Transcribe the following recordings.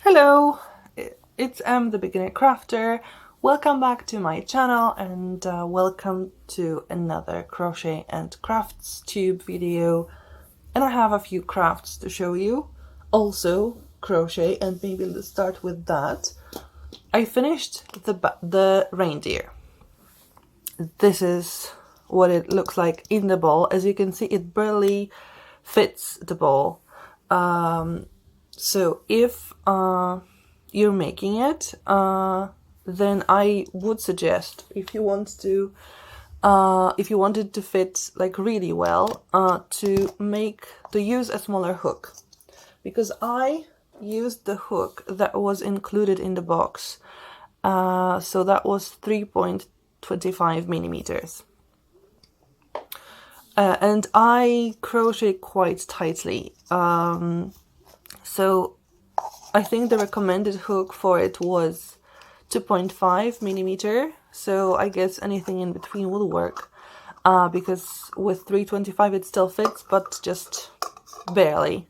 Hello, it's the beginner crafter. Welcome back to my channel and welcome to another crochet and crafts tube video. And I have a few crafts to show you. Also crochet, and maybe let's start with that. I finished the reindeer. This is what it looks like in the ball. As you can see, it barely fits the ball. So if you're making it, then I would suggest, if you want to, if you want it to fit like really well, to use a smaller hook, because I used the hook that was included in the box. So that was 3.25 millimeters. And I crochet quite tightly. So I think the recommended hook for it was 2.5 millimeter. So I guess anything in between will work, because with 3.25 it still fits, but just barely.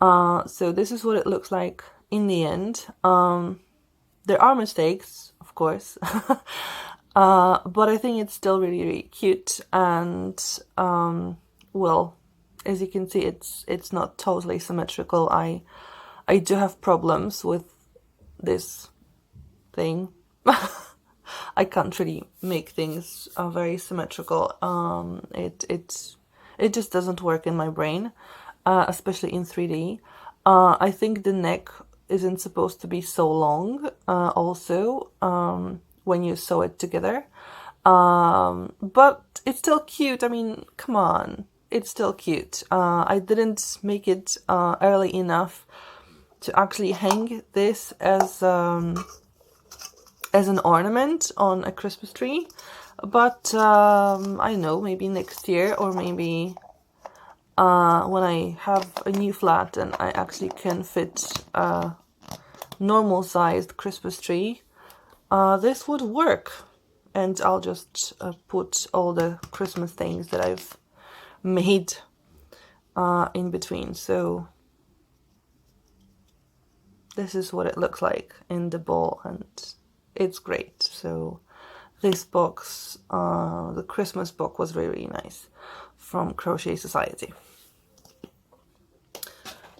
So this is what it looks like in the end. There are mistakes, of course, but I think it's still really, really cute. And well, as you can see, it's not totally symmetrical. I do have problems with this thing. I can't really make things very symmetrical. It just doesn't work in my brain, especially in 3D. I think the neck isn't supposed to be so long, also, when you sew it together. But it's still cute. I mean, come on. It's still cute. I didn't make it early enough to actually hang this as an ornament on a Christmas tree, but I know, maybe next year, or maybe when I have a new flat and I actually can fit a normal sized Christmas tree, this would work. And I'll just put all the Christmas things that I've made in between. So this is what it looks like in the ball, and it's great. So this box, the Christmas book, was very, really nice, from Crochet Society.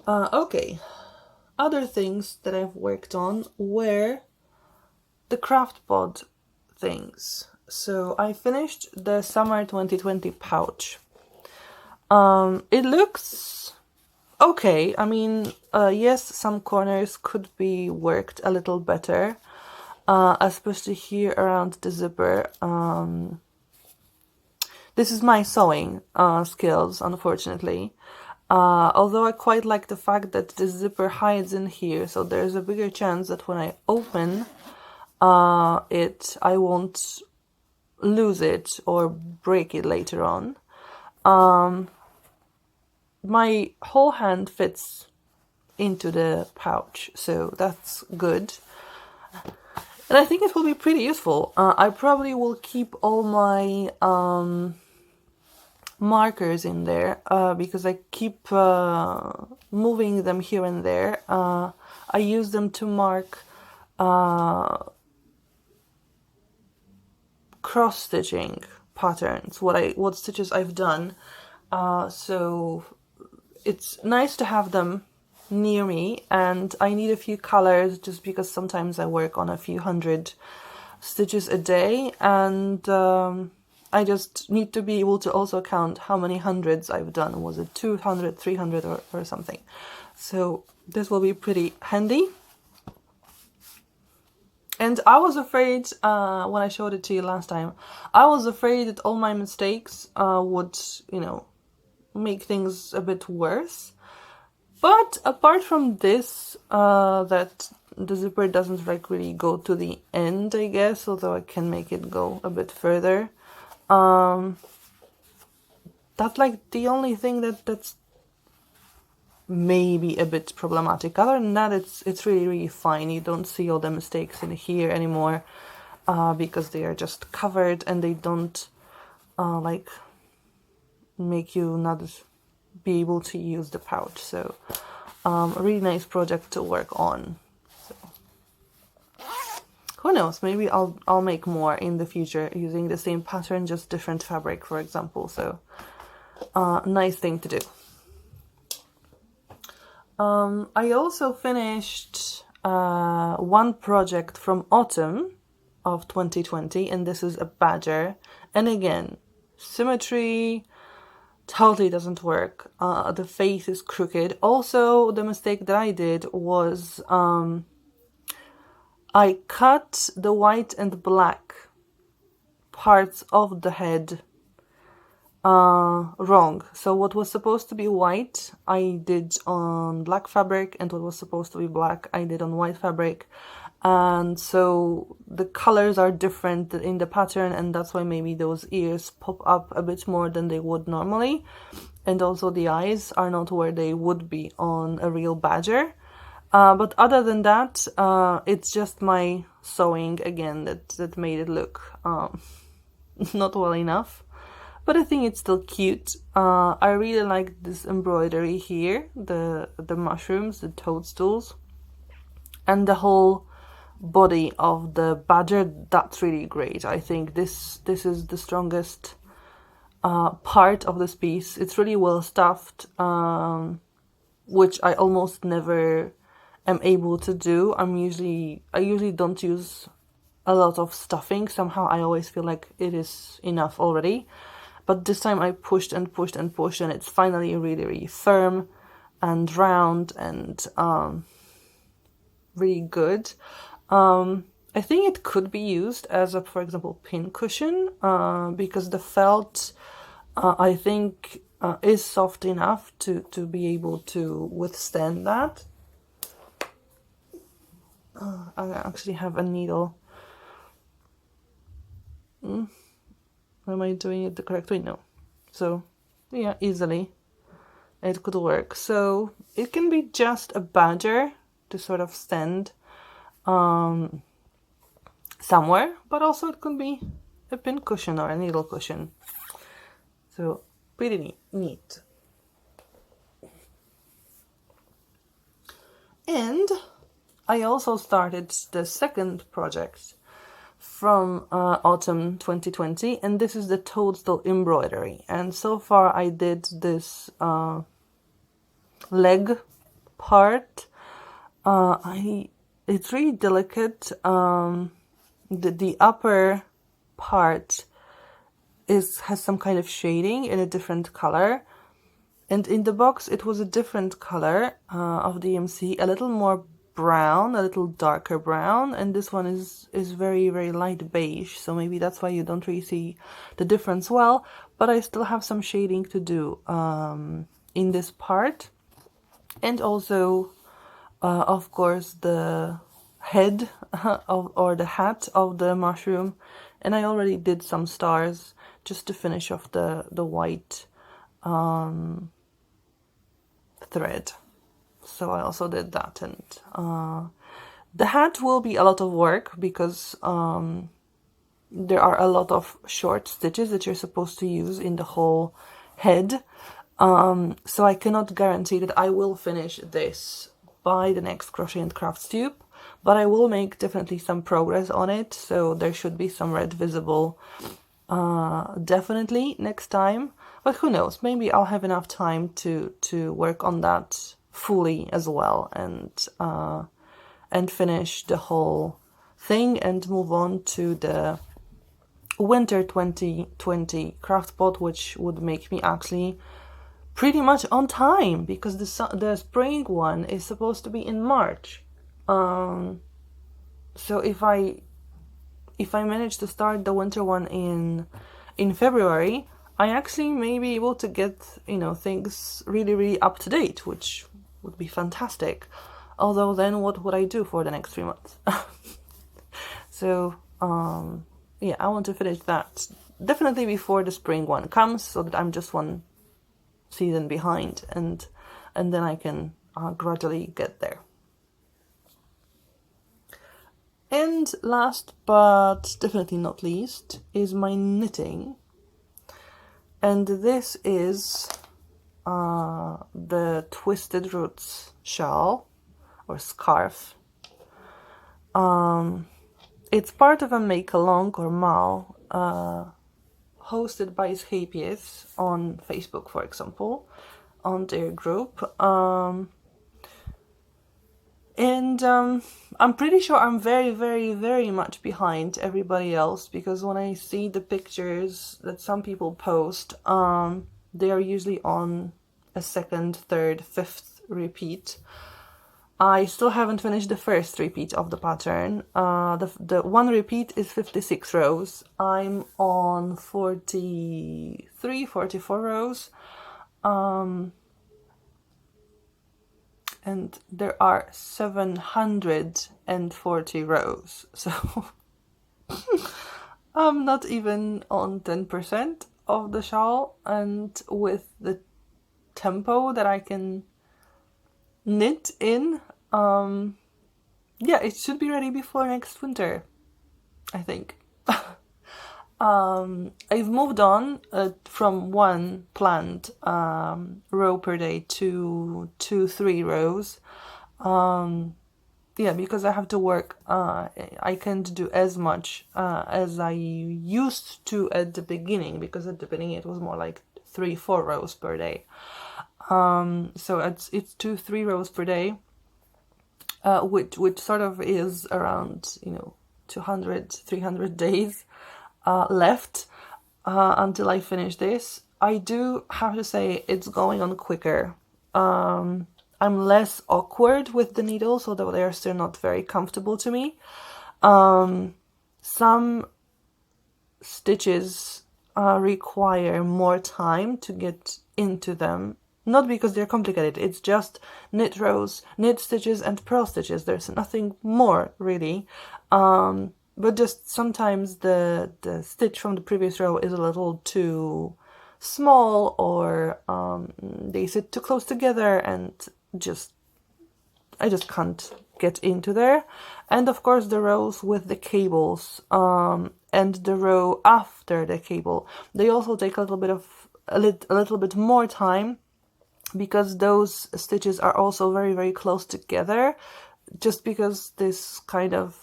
Okay, other things that I've worked on were the Craftpod things. So I finished the summer 2020 pouch. It looks okay. I mean, yes, some corners could be worked a little better, especially here around the zipper. This is my sewing skills, unfortunately. Although I quite like the fact that the zipper hides in here, so there's a bigger chance that when I open it, I won't lose it or break it later on. My whole hand fits into the pouch, so that's good. And I think it will be pretty useful. I probably will keep all my markers in there, because I keep moving them here and there. I use them to mark cross-stitching patterns, what stitches I've done. So it's nice to have them near me, and I need a few colors just because sometimes I work on a few hundred stitches a day, and I just need to be able to also count how many hundreds I've done. Was it 200, 300 or something? So this will be pretty handy. And I was afraid, when I showed it to you last time, I was afraid that all my mistakes would, you know, make things a bit worse. But apart from this, that the zipper doesn't like really go to the end, I guess, although I can make it go a bit further. That's like the only thing that's maybe a bit problematic. Other than that, it's really, really fine. You don't see all the mistakes in here anymore, because they are just covered and they don't like make you not be able to use the pouch. So a really nice project to work on. who knows, maybe I'll make more in the future using the same pattern, just different fabric, for example. So nice thing to do. I also finished one project from autumn of 2020, and this is a badger. And again, symmetry totally doesn't work. The face is crooked. Also, the mistake that I did was I cut the white and black parts of the head wrong. So what was supposed to be white I did on black fabric, and what was supposed to be black I did on white fabric, and so the colors are different in the pattern, and that's why maybe those ears pop up a bit more than they would normally, and also the eyes are not where they would be on a real badger. But other than that, it's just my sewing again that made it look not well enough. But I think it's still cute. I really like this embroidery here, the mushrooms, the toadstools, and the whole body of the badger. That's really great. I think this is the strongest part of this piece. It's really well stuffed, which I almost never am able to do. I usually don't use a lot of stuffing. Somehow I always feel like it is enough already. But this time I pushed and pushed and pushed, and it's finally really, really firm and round and really good. I think it could be used as a, for example, pin cushion, because the felt, I think, is soft enough to be able to withstand that. I actually have a needle. Am I doing it the correct way? No. So, yeah, easily it could work. So it can be just a badger to sort of stand somewhere, but also it could be a pin cushion or a needle cushion. So pretty neat. And I also started the second project from autumn 2020, and this is the toadstool embroidery. And so far I did this leg part. It's really delicate. The upper part has some kind of shading in a different color, and in the box it was a different color of DMC, a little more brown, a little darker brown, and this one is very, very light beige, so maybe that's why you don't really see the difference well. But I still have some shading to do in this part, and also of course the head or the hat of the mushroom, and I already did some stars just to finish off the white thread. So I also did that, and the hat will be a lot of work because there are a lot of short stitches that you're supposed to use in the whole head. So I cannot guarantee that I will finish this by the next Crochet and Crafts Tube, but I will make definitely some progress on it, so there should be some red visible definitely next time. But who knows, maybe I'll have enough time to work on that fully as well, and finish the whole thing and move on to the winter 2020 craft pot, which would make me actually pretty much on time, because the spring one is supposed to be in March. So if I manage to start the winter one in February, I actually may be able to get, things really, really up to date, which would be fantastic. Although then what would I do for the next 3 months? So yeah, I want to finish that definitely before the spring one comes, so that I'm just one season behind, and then I can gradually get there. And last but definitely not least is my knitting, and this is the Twisted Roots shawl or scarf. It's part of a make-along or MAL hosted by Escapists on Facebook, for example, on their group. I'm pretty sure I'm very, very, very much behind everybody else, because when I see the pictures that some people post, they are usually on a second, third, fifth repeat. I still haven't finished the first repeat of the pattern. The one repeat is 56 rows. I'm on 43, 44 rows. And there are 740 rows. So I'm not even on 10% of the shawl, and with the tempo that I can knit in, yeah, it should be ready before next winter, I think. I've moved on from one planned row per day to 2-3 rows. Yeah, because I have to work. I can't do as much as I used to at the beginning, because at the beginning it was more like 3-4 rows per day. So it's 2-3 rows per day, which sort of is around 200-300 days left until I finish this. I do have to say it's going on quicker. I'm less awkward with the needles, although they are still not very comfortable to me. Some stitches require more time to get into them. Not because they're complicated, it's just knit rows, knit stitches and purl stitches. There's nothing more, really. But just sometimes the stitch from the previous row is a little too small, or they sit too close together, and I just can't get into there. And of course the rows with the cables and the row after the cable, they also take a little bit more time, because those stitches are also very, very close together, just because this cable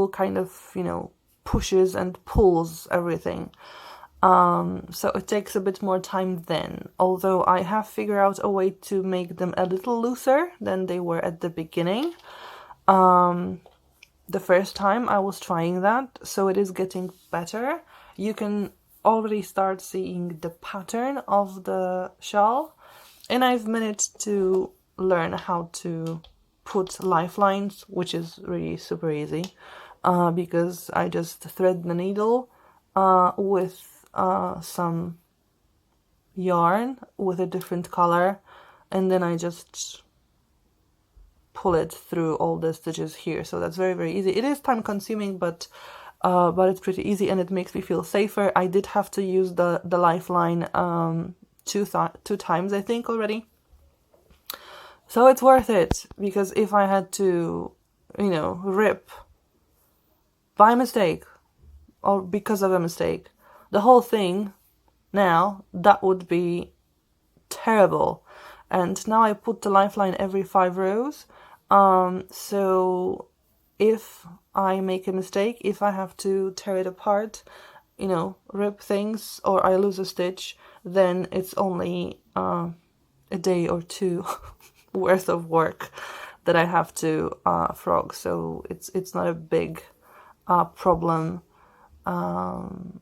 kind of, pushes and pulls everything. So it takes a bit more time then, although I have figured out a way to make them a little looser than they were at the beginning. The first time I was trying that, so it is getting better. You can already start seeing the pattern of the shawl, and I've managed to learn how to put lifelines, which is really super easy, because I just thread the needle with some yarn with a different color, and then I just pull it through all the stitches here. So that's very, very easy. It is time consuming, but it's pretty easy, and it makes me feel safer. I did have to use the lifeline two times, I think, already. So it's worth it, because if I had to, rip by mistake or because of a mistake the whole thing now, that would be terrible. And now I put the lifeline every 5 rows. So if I make a mistake, if I have to tear it apart, rip things, or I lose a stitch, then it's only a day or two worth of work that I have to frog. So it's not a big problem.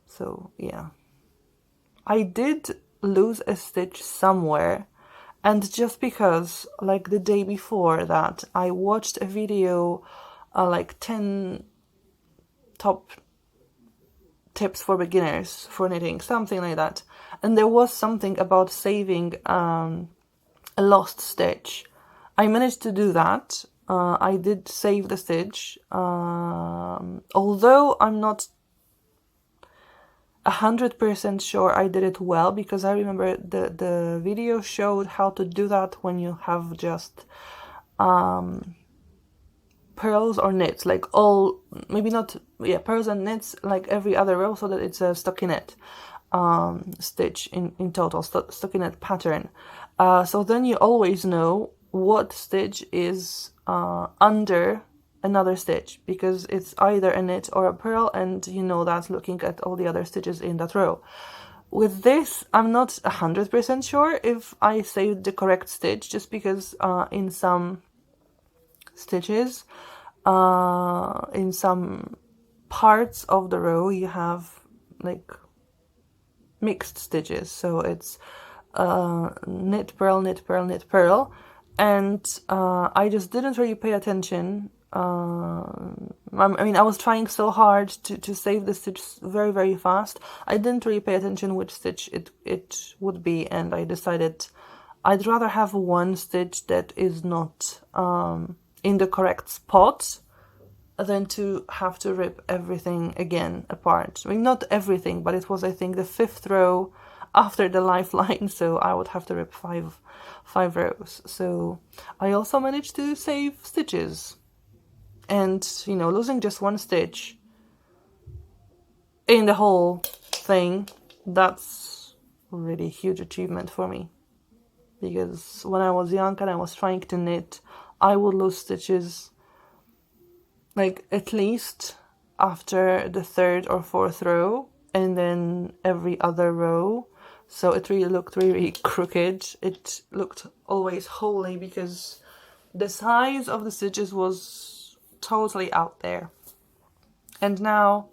So yeah, I did lose a stitch somewhere, and just because, like the day before that, I watched a video, like 10 top tips for beginners for knitting, something like that, and there was something about saving a lost stitch. I managed to do that. I did save the stitch, although I'm not 100% sure I did it well, because I remember the video showed how to do that when you have just pearls or knits, like all, maybe not, yeah, pearls and knits, like every other row, so that it's a stockinette stitch in total, stockinette pattern. So then you always know what stitch is under another stitch, because it's either a knit or a purl, and you know that looking at all the other stitches in that row. With this, I'm not 100% sure if I saved the correct stitch, just because in some stitches, in some parts of the row, you have like mixed stitches. So it's knit, purl, knit, purl, knit, purl. And I just didn't really pay attention. I mean, I was trying so hard to save the stitch very, very fast. I didn't really pay attention which stitch it would be, and I decided I'd rather have one stitch that is not in the correct spot than to have to rip everything again apart. I mean, not everything, but it was, I think, the 5th row after the lifeline, so I would have to rip five rows. So I also managed to save stitches. And, you know, losing just one stitch in the whole thing, that's a really huge achievement for me. Because when I was young and I was trying to knit, I would lose stitches like at least after the 3rd or 4th row, and then every other row. So it really looked really crooked. It looked always holy because the size of the stitches was totally out there. And now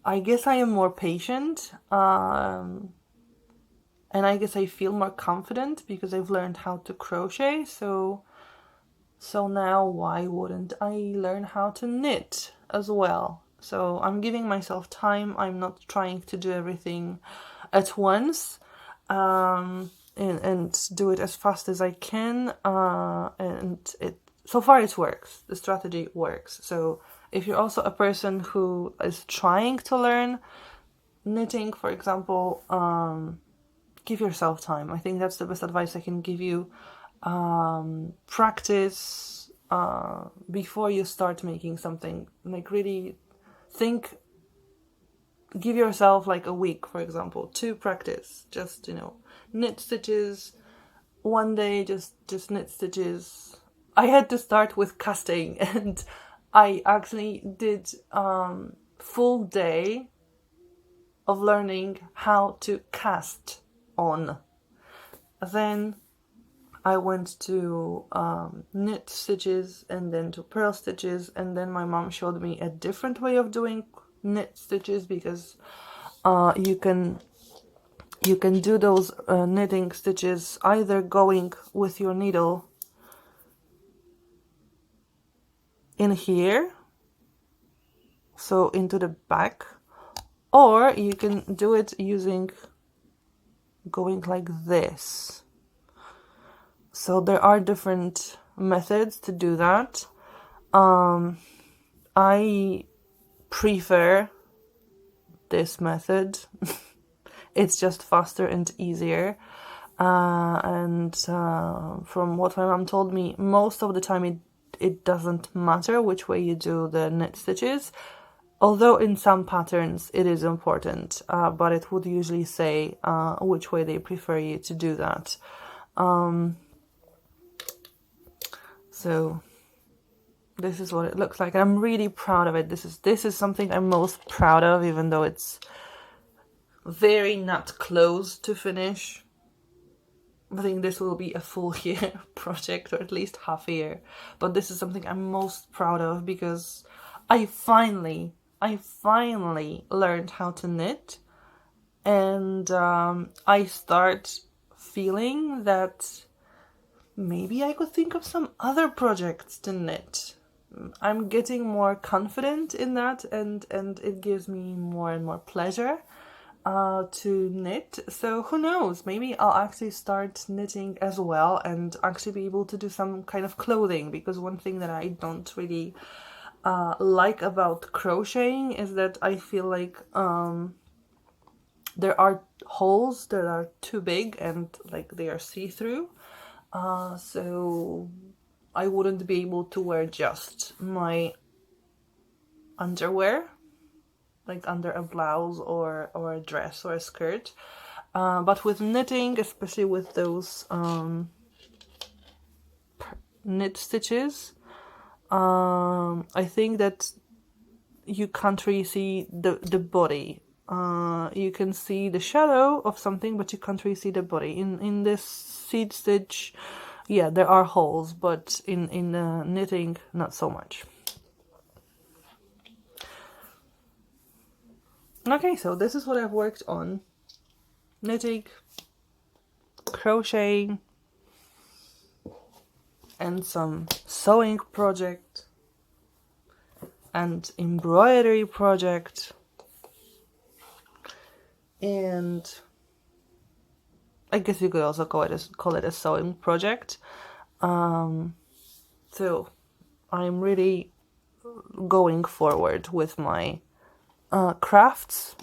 I guess I am more patient, and I guess I feel more confident because I've learned how to crochet. So now why wouldn't I learn how to knit as well? So I'm giving myself time. I'm not trying to do everything at once, and do it as fast as I can. And so far it works. The strategy works. So if you're also a person who is trying to learn knitting, for example, give yourself time. I think that's the best advice I can give you. Practice before you start making something. Like really think, give yourself like a week, for example, to practice. Just, you know, knit stitches. One day, just knit stitches. I had to start with casting, and I actually did full day of learning how to cast on. Then I went to knit stitches, and then to purl stitches, and then my mom showed me a different way of doing knit stitches, because you can do those knitting stitches either going with your needle in here, so into the back, or you can do it using going like this. So there are different methods to do that. I prefer this method. It's just faster and easier. And from what my mom told me, most of the time it doesn't matter which way you do the knit stitches. Although in some patterns it is important, but it would usually say which way they prefer you to do that. So this is what it looks like. I'm really proud of it. This is something I'm most proud of, even though it's very not close to finish. I think this will be a full year project, or at least half a year. But this is something I'm most proud of because I finally learned how to knit, and I start feeling that maybe I could think of some other projects to knit. I'm getting more confident in that, and it gives me more and more pleasure to knit. So who knows, maybe I'll actually start knitting as well and actually be able to do some kind of clothing, because one thing that I don't really like about crocheting is that I feel like there are holes that are too big and like they are see-through, so I wouldn't be able to wear just my underwear, like under a blouse or a dress or a skirt. But with knitting, especially with those knit stitches, I think that you can't really see the body. You can see the shadow of something, but you can't really see the body. In this seed stitch, yeah, there are holes, but in knitting, not so much. Okay, so this is what I've worked on. Knitting, crocheting, and some sewing project, and embroidery project, and I guess you could also call it a sewing project. So I'm really going forward with my crafts,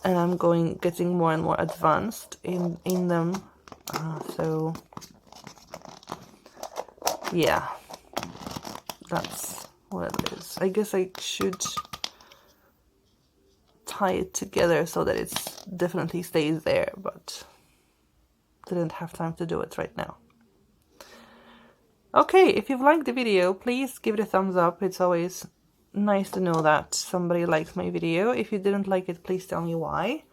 and I'm getting more and more advanced in them. So yeah, that's what it is. I guess I should tie it together so that it definitely stays there, but didn't have time to do it right now. Okay, if you've liked the video, please give it a thumbs up. It's always nice to know that somebody likes my video. If you didn't like it, please tell me why.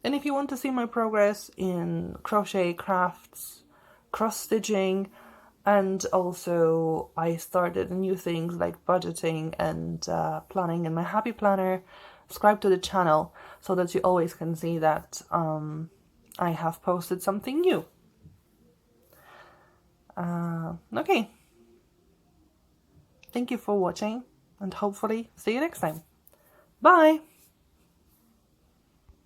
And if you want to see my progress in crochet, crafts, cross stitching, and also I started new things like budgeting and planning in my happy planner, subscribe to the channel so that you always can see that I have posted something new. Okay. Thank you for watching, and hopefully see you next time. Bye!